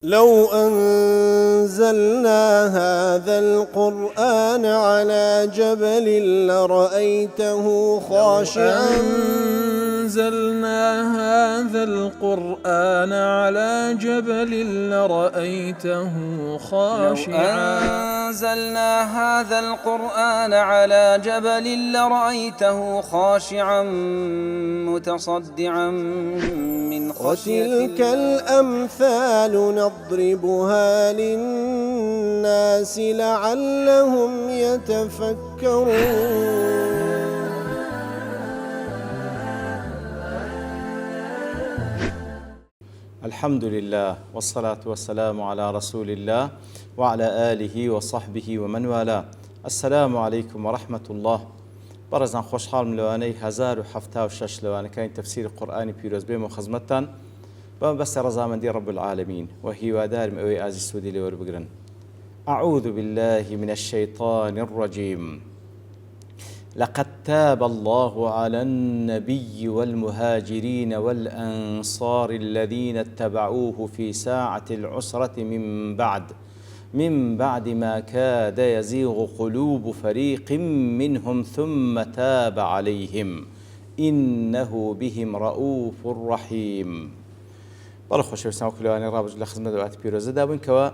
لو أنزلنا هذا القرآن على جبل لرأيته خاشعا أنزلنا هذا القرآن على جبل لرأيته خاشعا أنزلنا هذا القرآن على جبل لرأيته خاشعا متصدعا من خشية وتلك الأمثال نضربها للناس لعلهم يتفكرون. الحمد لله والصلاة والسلام على رسول الله وعلى آله وصحبه ومن والاه. السلام عليكم ورحمة الله. برزان خوشحال ملواني 1076 لواني كان تفسير القرآن بيروز بيم وخزمتان بس رزامن دي رب العالمين وهي ودار مئوي آزي السودي لور بقرن. أعوذ بالله من الشيطان الرجيم. لقد تاب الله على النبي والمهاجرين والأنصار الذين اتبعوه في ساعة العسرة من بعد ما كاد يزيغ قلوب فريق منهم ثم تاب عليهم إنه بهم رؤوف رحيم. بەڵێ خۆشەویستان کلوانی ڕابژ لە خزمەت دوات پیرۆزەدا بووین کەوە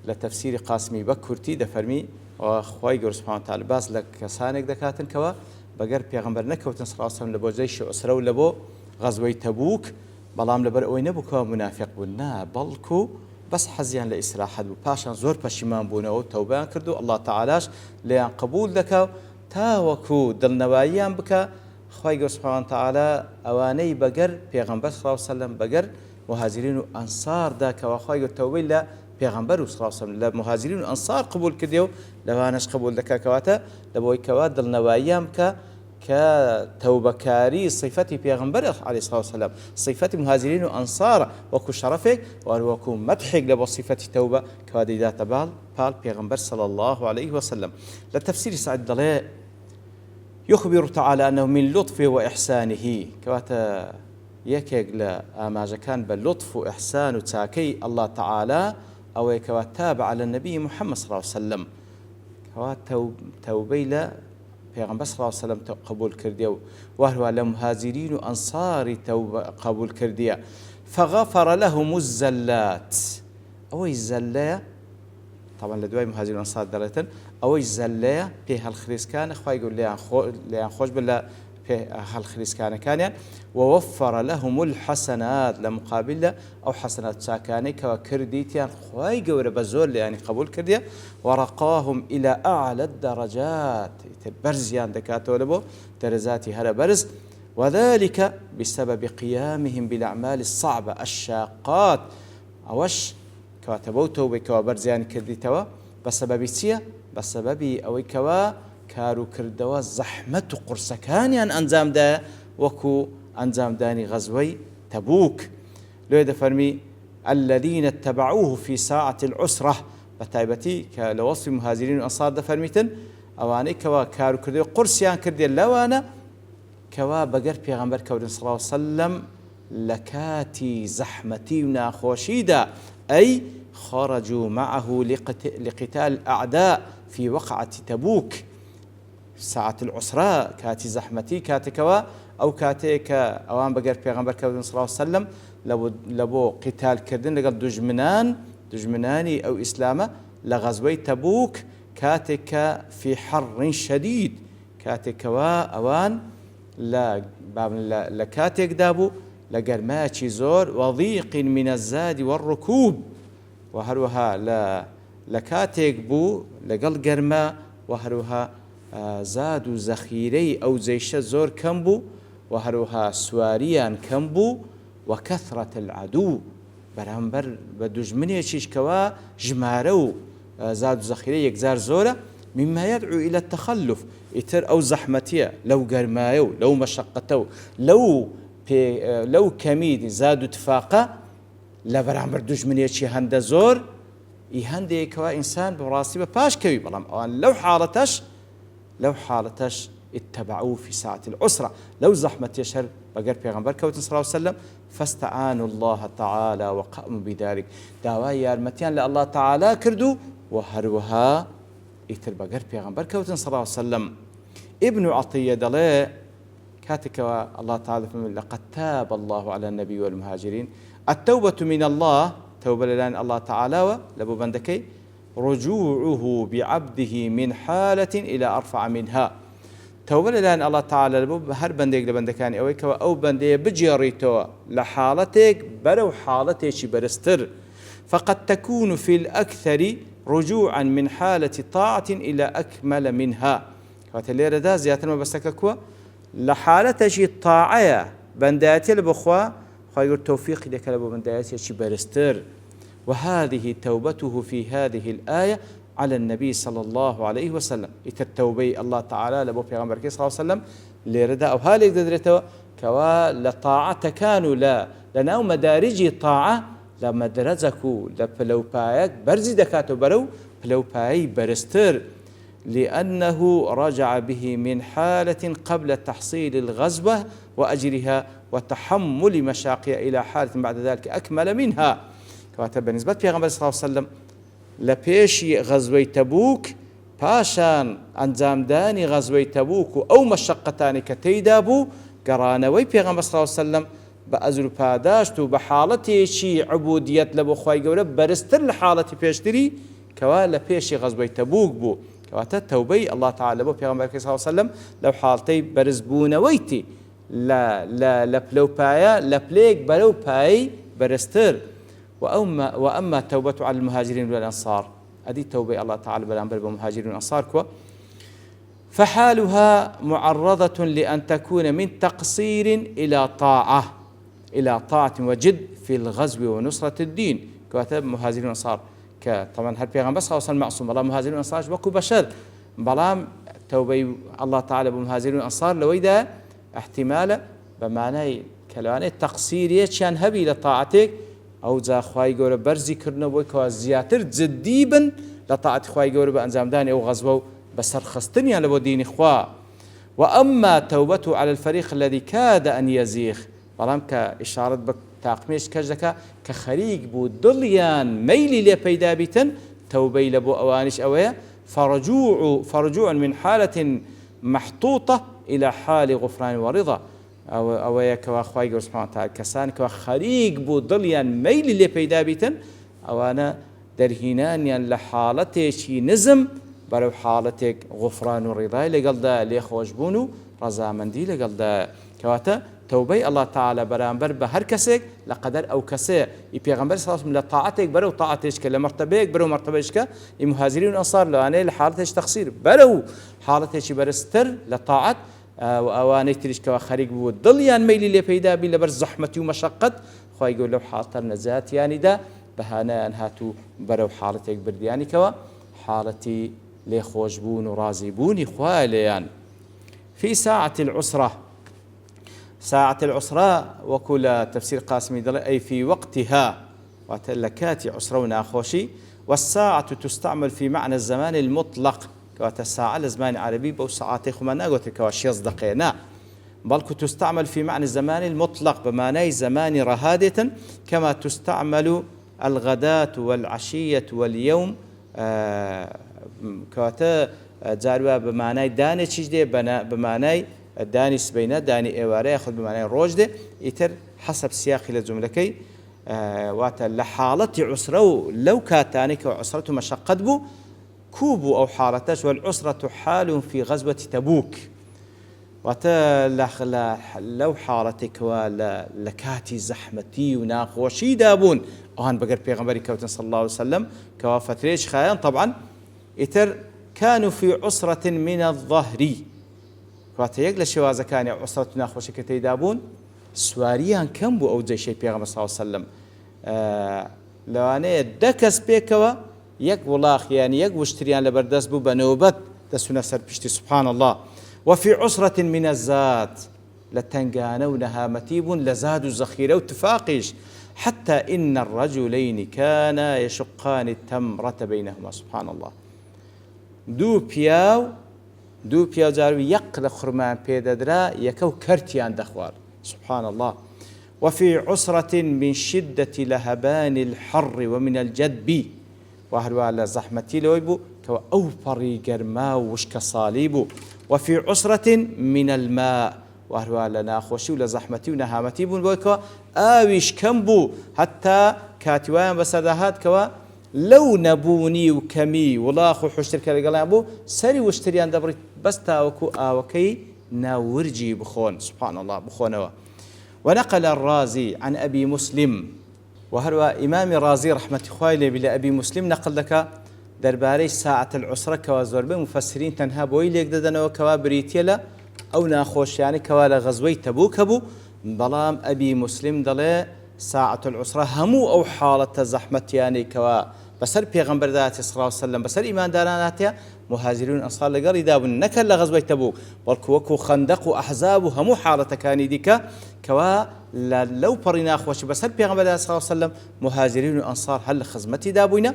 لە تەفسیری قاسمی بە کورتی دەفەرمی خوای گەورە سوبحانەهو وتعالا باس لە کەسانێک دەکاتن کەوە بەگەر پێغەمبەر نەکەوتن صلی الله علیه وسلم لە بۆ جەیشی عوسرە و لە بۆ غەزوەی تەبووک بەڵام لەبەر ئەوەی نەبوو کەوە منافق بوون نا بەڵکو بەس حەزیان لە ئیسراحەت بوو پاشان زۆر پەشیمان بوونەوە و تەوبەیان کرد و الله تعالاش لێیان قبول دەکا و تاوەکو دڵنەواییان بکە خوای گەورە سوبحانەهو وتعالا ئەوانەی بەگەر پێغەمبەر صلی الله علیه وسلم بەگەر مهاجرين وأنصار ذاك وأخوي التوبة لا بيغمبر صلى الله عليه وسلم لا مهاجرين وأنصار قبول كديو لوانش قبول ذاك كواتا لبوي كواد النوايام كتوبة كاري صفتي بيغمبر عليه الصلاة والسلام صفتي مهاجرين وأنصار وكو شرفك وكو مدحك لبو صفة توبة كواد ذات بال بيغمبر صلى الله عليه وسلم لتفسير سعد ضليل يخبر تعالى أنه من لطفه وإحسانه كواتا یەکێک لە ئاماژەکان بە لطف و ئیحسان و چاکەی الله تعالی ئەوەیە کەوا تاب على النبي محمد صلى الله عليه وسلم کەوا تەوبەی لە پێغەمبەر صلى الله عليه وسلم قبول کردیە و وهروە لە مهاجرین و ئەنصاری قبول کردیە فغفر لهم الزلات ئەوەی زەلەیە طبعا لە دوای مهاجرین و ئەنصار دەڵێتن ئەوەی زەلەیە پێ هەڵخریسکانە خوای گەورە لێیان خۆش بە لە هالخريس كان ووفر لهم الحسنات لمقابل أو حسنات ساكاني كرديتيان خواي قورة بزول يعني قبول كرديا ورقاهم إلى أعلى الدرجات برزيان دكاتو لبو درزاتي هذا برز وذلك بسبب قيامهم بالأعمال الصعبة الشاقات أوش كاتبو توبة كوا برزيان كرديتوا بسبب سيا بسبب أو كوا كارو كردوا زحمة قرصكانيان أنزام دا وكو أنزام داني غزوي تبوك لو دفرمي الذين اتبعوه في ساعة العسرة بتايبتي كلوصف مهاجرين وأنصار دفرميتن أواني كوا كارو كردوا قرصيان كردي لوانا كوا بقر بيغمبر كورن صلى الله عليه وسلم لكاتي زحمتي وناخوشيدا أي خرجوا معه لقتال الأعداء في وقعة تبوك ساعة العسرة كاتي زحمتي كاتكوا أو كاتيك أوان بقر بيغمبر كودن صلى الله عليه وسلم لبو قتال كردن لقد دجمناني أو إسلامة لغزوي تبوك كاتك في حر شديد كاتكوا أوان لكاتك دابو لقرماتي زور وضيق من الزاد والركوب وهروها لكاتك بو لقل قرما وهروها زاد و زەخیرەی ئەو جەیشە زۆر کەم بوو و هەروەها سواریان کەم بوو و کەثرەت العەدوو بەرامبەر بە دوژمنێکیش کەوا ژمارە و زاد و زەخیرە یەکجار زۆرە مما يدعو إلى التخلف ئیتر ئەو زەحمەتیە لەو گەرمایە و لەو مەشەقەتە و لەو کەمی زاد و تفاقە لە بەرامبەر دوژمنێکی هەندە زۆر هەندێکەوە ئینسان بەڕاستی بە پاش کەوی بەڵام ئەوان لەو حاڵەتەش اتبعوه في ساعة العسرة لو زحمة يشهر بقر پیغمبر كوتن صلى الله عليه وسلم فاستعانوا الله تعالى وقاموا بذلك داوای یارمەتیان لە الله تعالى كردو وهروها ئیتر بقر پیغمبر كوتن صلى الله عليه وسلم. ابن عطية دڵێ كاتك الله تعالى لقد تاب الله على النبي والمهاجرين التوبة من الله توبة لان الله تعالى لبو بندكي رجوعه بعبده من حالة إلى أرفع منها توبة لان الله تعالى لبو هر بندك لبندكان أويك أو بندي بجيريتو لحالتك برو حالتك برستر فقد تكون في الأكثر رجوعا من حالة طاعة إلى أكمل منها الليرة دا زيادة ما بستككوا لحالتك الطاعة بنداتي لبخوا خير التوفيق لك لبو بنداتي برستر وهذه توبته في هذه الآية على النبي صلى الله عليه وسلم التوبة الله تعالى لبو پیغمبر صلى الله عليه وسلم ليردا أو هالك ددرتوا كوا لطاعة كانوا لا لناو مدارجي طاعة لمدرزكو لبلو بايك برزي دكاتو برو بلو باي برستر لأنه رجع به من حالة قبل تحصيل الغزوة وأجرها وتحمل مشاقها إلى حالة بعد ذلك أكمل منها كواتب بالنسبة پیغمبر صلى الله عليه وسلم لپیشی غزوه تبوک پاشان انجامدانی غزوه تبوک او مشقتانی که تیدا بو گرانوی پیغمبر صلی الله علیه وسلم بأزل پاداشت و بحالتی چی عبودیت لبو خواهی گوره برستر لحالتی پیشتری کوا لپیشی غزوه تبوک بو کواتا توبی الله تعالی لبو پیغمبر صلی الله علیه وسلم لو حالتی برزبونویتی لپلو پایا لپلیک بلو پای برستر وأما توبة على المهاجرين والأنصار هذه توبة الله تعالى بالأنبر بالمهاجرين والأنصار كوا فحالها معرضة لأن تكون من تقصير إلى طاعة وجد في الغزو ونصرة الدين كواتب مهاجرين والأنصار طبعا هل بيغمبر صلى الله عليه وسلم معصوم بلا مهاجرين والأنصار وكو بشر بلا توبة الله تعالى بالمهاجرين والأنصار لويدا احتمال بمعنى كلوانه تقصيرية كان هبي لطاعتك أو زا خواهي قورة برزي كرنا بوكوا زياتر جديبا لطاعة خواهي قورة بأنزام داني أو غزوه بسر خستنيا لبو دين إخوة. وأما توبته على الفريق الذي كاد أن يزيغ بلام كإشارة بتاقميش كجدك كخريق بو دليان ميلي لبيدا بيتن توبي لبو أوانش أويا فرجوع من حالة محطوطة إلى حال غفران ورضا أو كوا خواهي قول سبحانه وتعالى كسان كوا خريق بو ضليان ميل اللي بيدا بيتن أو أنا درهنان لحالتك نزم برو حالتك غفران ورضا لقل دا ليخوش بونو رضا مندي لقل دا كواتا توبي الله تعالى برانبر بهر كسيك لقدر أو كسي يبيغمبر صلى الله عليه وسلم لطاعتك برو طاعتك لمرتبك برو مرتبك المهاجرين والأنصار لأنه لحالتك تقصير برو حالتك برستر لطاعت وأواني تريش كوا خريق بو ضليان ميلي اللي بيدا بي لبر زحمة ومشقت خواهي يقول لو حالتر نزات يعني دا بهانا أنهاتو برو حالتك بردياني كوا حالتي لي خوشبون ورازيبوني خواليان في ساعة العسرة وكل تفسير قاسمي دل أي في وقتها وتلكاتي عسرة وناخوشي والساعة تستعمل في معنى الزمان المطلق الساعة الزمان العربي بو ساعاتي خمانا قلت كواشيز دقينا بل تستعمل في معنى الزمان المطلق بمعنى زمان رهادة كما تستعمل الغداة والعشية واليوم كواتا جاروا بمعنى داني تشجدي بمعنى داني سبينة داني إيواري يأخذ بمعنى روجدي يتر حسب سياقي للجملكي واتا لحالة عسرة لو كاتاني كعسرة مشقد بو كوبو أو حالتش والعسرة حال في غزوة تبوك لو حالتك لكاتي زحمتي وناقوشي دابون أهان بقر بيغمبري كوتن صلى الله عليه وسلم كوافتريش خيان طبعا إتر كانوا في عسرة من الظهر كواتا يقل الشوازة كان عسرة ناقوشي كتي دابون سواريان كم بو أو زي شي بيغمبر صلى الله عليه وسلم لو أنا دكس بيكوا يك ولاخ يعني يك وشتريان لبردس بو بنوبت دسونا سر بشتي سبحان الله. وفي عسرة من الزاد لتنقانونها متيب لزاد الزخيرة وتفاقش حتى إن الرجلين كانا يشقان التمرة بينهما سبحان الله دو بياو دوو پیاوجار و یەک لە خورمان پێدەدرا یەکە و کەرتیان دەخوارد سبحان الله وفي عسرة من شدة لهبان الحر ومن الجدب وهروە لە زەحمەتی لەوەی بوو کەەوە ئەو پەڕی گەرما و وشکە ساڵی بوو وفي عسرة من الماء وهروە لە ناخۆشی و لە زەحمەتی و نەهامەتی بوون بۆی کەەوە ئاویش کەم بوو هەتا کاتیوایان بەسەرداهات کەەوە لەو نەبوونی و کەمی وڵاخ و حشتر کە لەگەڵیان بوو سەری وشتریان دەبڕیت بەس تاوەکو ئاوەکەی ناورجی بخۆن سبحان الله بخۆنەوە ونقل الرازي عن أبي مسلم وهروى إمام رازي رحمة خوالي بلا أبي مسلم نقل لك درباري ساعة العسرة كوازور مفسرين تنها بوي ليك ددنا وكوا بريتيلا أو ناخوش يعني كوا لغزوي تبوك أبو بلام أبي مسلم دلي ساعة العسرة همو أو حالة زحمة يعني كوا بسر پیغمبر ذات صلى الله عليه وسلم بسر إيمان داراناتيا مهاجرون أنصار لقري دابن نكل لغزوة تبوك والكوكو خندق وأحزاب همو حالة كاني ديكا كوا لو برنا خوش بسر پیغمبر ذات صلى الله عليه وسلم مهاجرون أنصار هل خزمتي دابونا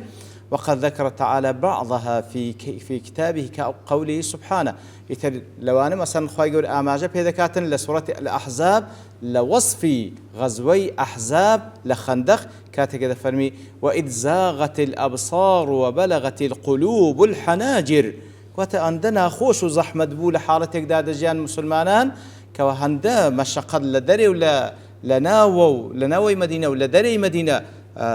وقد ذكر تعالى بعضها في كتابه كقوله سبحانه لو أنا مثلا خواهي يقول آماجة بهذا لسورة الأحزاب لوصف غزوي أحزاب لخندق كاتك كذا فرمي وإذ زاغت الأبصار وبلغت القلوب الحناجر وتأندنا خوش وزحمة بول حالتك داد جان مسلمانان كوهندا مشقد لدري ولا لناوي مدينة ولا دري مدينة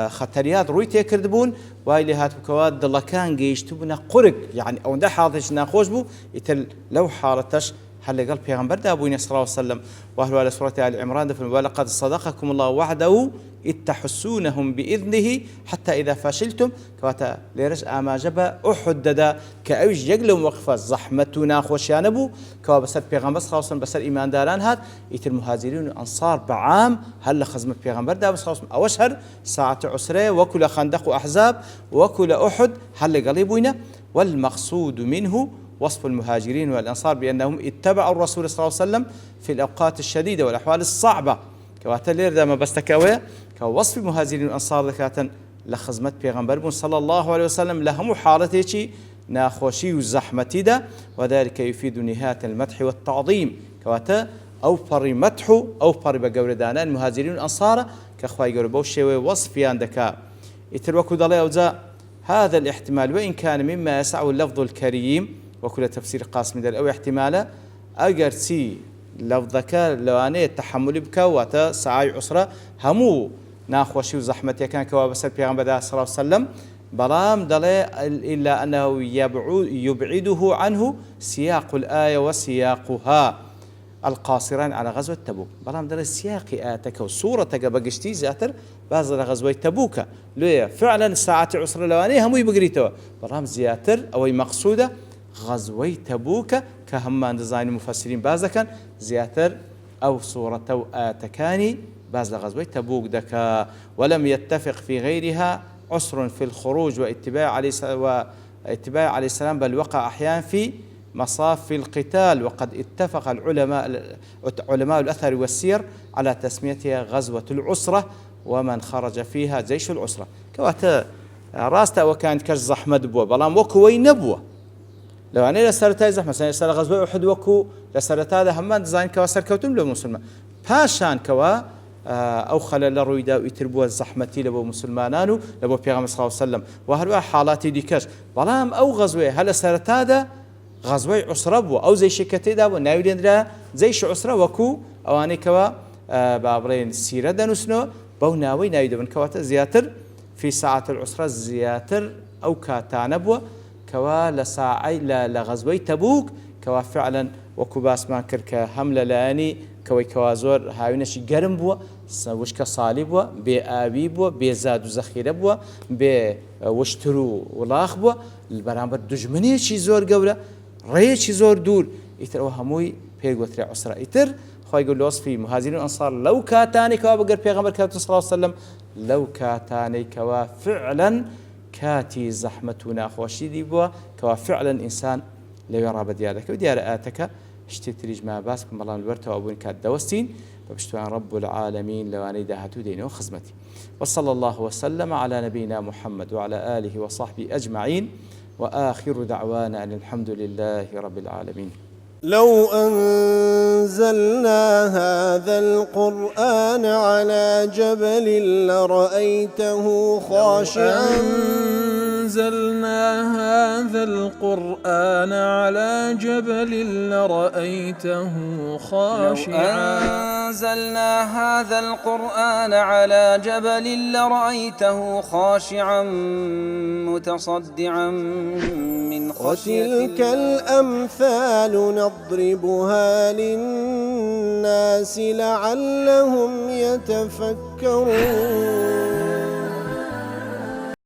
خطريات روي تكردبون وايلي هات بكوات دلكان جيشتبنا قرق يعني او ده حاضش ناخوش بو يتل لو حارتش هل قال پیغمبر ده ابو صلى الله عليه وسلم وهو على سوره ال عمران ولقد صدقكم الله وعده إذ تحسونهم بإذنه حتى إذا فشلتم كواتا ليرش آما جبا أحدد كأوش يقلوا وقفة زحمتنا خوشيانبو كوا بسر پیغمبر صلى الله عليه وسلم بسر إيمان داران هات يتر المهاجرين الأنصار بعام هل خزمة پیغمبر دا صلى الله عليه وسلم أوشهر ساعة عسرة وكل خندق وأحزاب وكل أحد هل قليبونا والمقصود منه وصف المهاجرين والأنصار بأنهم اتبعوا الرسول صلى الله عليه وسلم في الأوقات الشديدة والأحوال الصعبة كواتا لير داما بستكاوية كوصف المهاجرين والأنصار ذكاتا لخزمة پیغمبر صلى الله عليه وسلم لهم حالتي ناخوشي وزحمتي دا وذلك يفيد نهاية المدح والتعظيم كواتا أو فري مدح أو فري بقوردانا المهاجرين والأنصار كأخوة يقولوا الشيء وصفي عندك يتروكوا ضلي أوزاء هذا الاحتمال وإن كان مما يسعه اللفظ الكريم وكل تفسير قاسم دل أو احتماله أجر سي لفظك لوانه التحمل بك واتا سعي عسرة همو ناخوشي وزحمتي كان كوابس البيغمبر صلى الله عليه وسلم بلام دلي إلا أنه يبعده عنه سياق الآية وسياقها القاصران على غزوة تبوك بلام دلي سياق آياتك وصورة بقشتي زياتر بعض غزوة تبوك ليه فعلا ساعة عسرة لوانه همو يبقريتوا بلام زياتر أو مقصودة غزوة تبوك كهمان ديزاين المفسرين بعضا زياتر أو صورة أو آتكاني بعض غزوة تبوك دكا ولم يتفق في غيرها عسر في الخروج واتباع عليه السلام بل وقع أحيانا في مصاف القتال وقد اتفق علماء الأثر والسير على تسميتها غزوة العسرة ومن خرج فيها جيش العسرة كواتا راستا وكانت كش زحمة بوا بلام وكوي نبوة لو أنا لسرتاي زحمة مثلا غزوة أحد وكو لسرتاي هذا هم ديزاين كوا سركوتم لو مسلمان باشان كوا أو خلل الرويدا ويتربوا الزحمة لبو مسلمانانو لبو بيغمبر صلى الله عليه وسلم وهروا حالاتي ديكاش بلام أو غزوة هل سرتاي غزوة عسرة بوا أو زي شكتي دا ونايلين دا زي عسرة وكو أواني كوا بابرين سيرة دنسنو بو ناوي نايدو من كواتا زياتر في ساعة العسرة زياتر أو كاتان بوا كوا لساعي لغزوة تبوك كوا فعلا وكباس ما كرك حملة لاني كوي كوازور هاوينش جرم بوا وشك صالي بوا بآبي بوا بزاد وزخيرة بوا بوشترو ولاخ بوا البرامبر دجمني شي زور قولا ري شي زور دور يتر وهموي بيغوتري عسرة يتر خواهي يقول وصفي مهاجرين الأنصار لو كاتاني كوا بقر بيغمبر كاتب صلى الله عليه وسلم لو كاتاني كوا فعلا كاتي زحمتنا خوشي دي بوا كوا فعلا إنسان لو يرى بديارك وديار آتك اشتتريج ما باس بالله الورته وابون كات دوستين فبشتوان رب العالمين لو أنا داهتو دينه وخزمتي وصلى الله وسلم على نبينا محمد وعلى آله وصحبه أجمعين وآخر دعوانا أن الحمد لله رب العالمين. لو أنزلنا هذا القرآن على جبل لرأيته خاشعا أنزلنا هذا القرآن على جبل لرأيته خاشعا أنزلنا هذا القرآن على جبل لرأيته خاشعا متصدعا من خشية الله. وتلك الأمثال نضربها للناس لعلهم يتفكرون.